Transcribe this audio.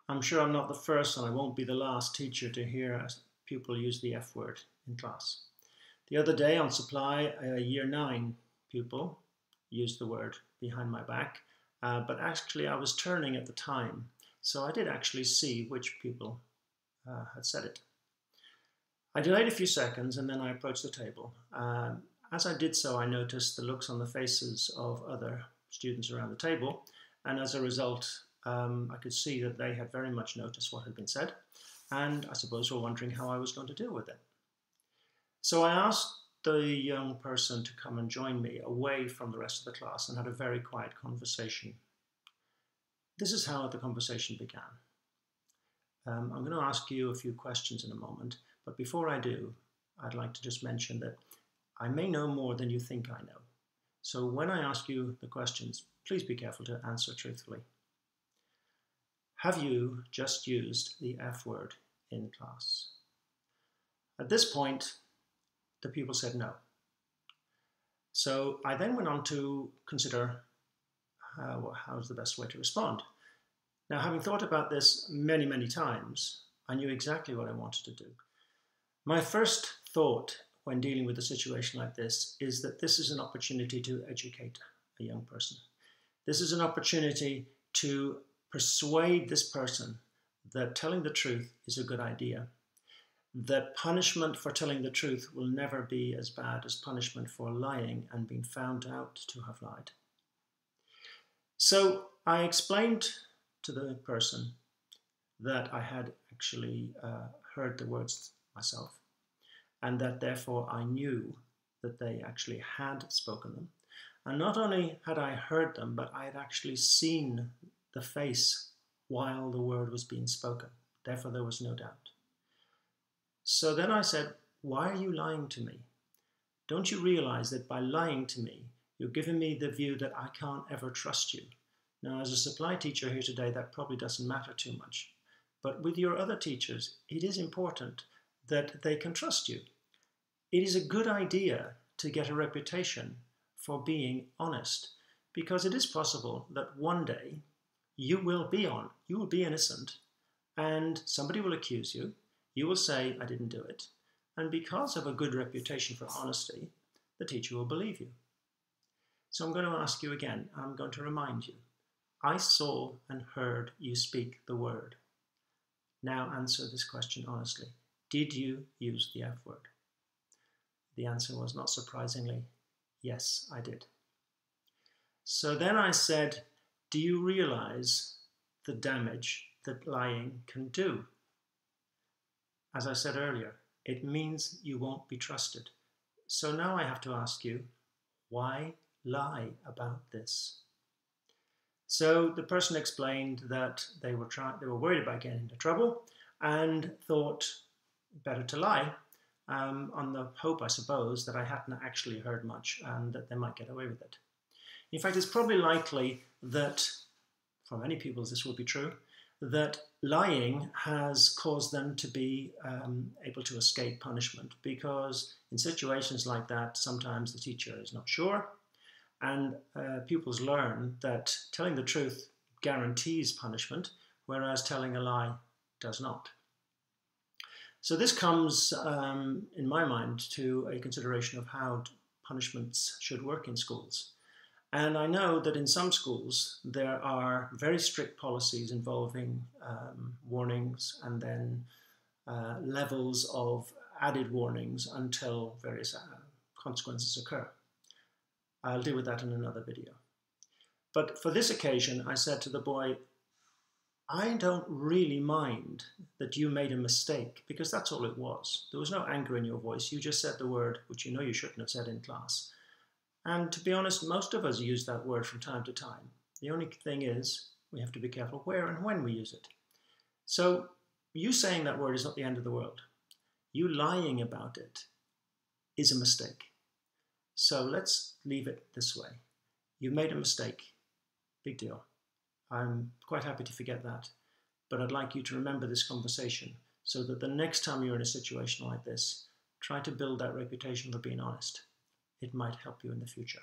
I'm sure I'm not the first and I won't be the last teacher to hear a pupil use the F word in class. The other day on supply, a year 9 pupil used the word behind my back, but actually I was turning at the time, so I did actually see which pupil had said it. I delayed a few seconds and then I approached the table. As I did so, I noticed the looks on the faces of other students around the table, and as a result, I could see that they had very much noticed what had been said, and I suppose were wondering how I was going to deal with it. So I asked the young person to come and join me away from the rest of the class and had a very quiet conversation. This is how the conversation began. I'm going to ask you a few questions in a moment, but before I do, I'd like to just mention that I may know more than you think I know. So when I ask you the questions, please be careful to answer truthfully. Have you just used the F word in class? At this point, the pupil said no. So I then went on to consider how's the best way to respond. Now, having thought about this many, many times, I knew exactly what I wanted to do. My first thought when dealing with a situation like this is that this is an opportunity to educate a young person. This is an opportunity to persuade this person that telling the truth is a good idea, that punishment for telling the truth will never be as bad as punishment for lying and being found out to have lied. So I explained to the person that I had actually heard the words myself, and that therefore I knew that they actually had spoken them. And not only had I heard them, but I had actually seen the face while the word was being spoken. Therefore there was no doubt. So then I said, why are you lying to me? Don't you realize that by lying to me, you're giving me the view that I can't ever trust you? Now, as a supply teacher here today, that probably doesn't matter too much. But with your other teachers, it is important that they can trust you. It is a good idea to get a reputation for being honest, because it is possible that one day you will be innocent, and somebody will accuse you. You will say, I didn't do it. And because of a good reputation for honesty, the teacher will believe you. So I'm going to ask you again, I'm going to remind you. I saw and heard you speak the word. Now answer this question honestly. Did you use the F word? The answer was, not surprisingly, yes, I did. So then I said, do you realize the damage that lying can do? As I said earlier, it means you won't be trusted. So now I have to ask you, why lie about this? So the person explained that they were worried about getting into trouble and thought better to lie on the hope, I suppose, that I hadn't actually heard much and that they might get away with it. In fact, it's probably likely that, for many people this will be true, that lying has caused them to be able to escape punishment, because in situations like that, sometimes the teacher is not sure, and pupils learn that telling the truth guarantees punishment, whereas telling a lie does not. So this comes, in my mind, to a consideration of how punishments should work in schools. And I know that in some schools there are very strict policies involving warnings and then levels of added warnings until various consequences occur. I'll deal with that in another video. But for this occasion, I said to the boy, I don't really mind that you made a mistake, because that's all it was. There was no anger in your voice. You just said the word which you know you shouldn't have said in class. And to be honest, most of us use that word from time to time. The only thing is, we have to be careful where and when we use it. So you saying that word is not the end of the world. You lying about it is a mistake. So let's leave it this way. You made a mistake. Big deal. I'm quite happy to forget that. But I'd like you to remember this conversation so that the next time you're in a situation like this, try to build that reputation for being honest. It might help you in the future.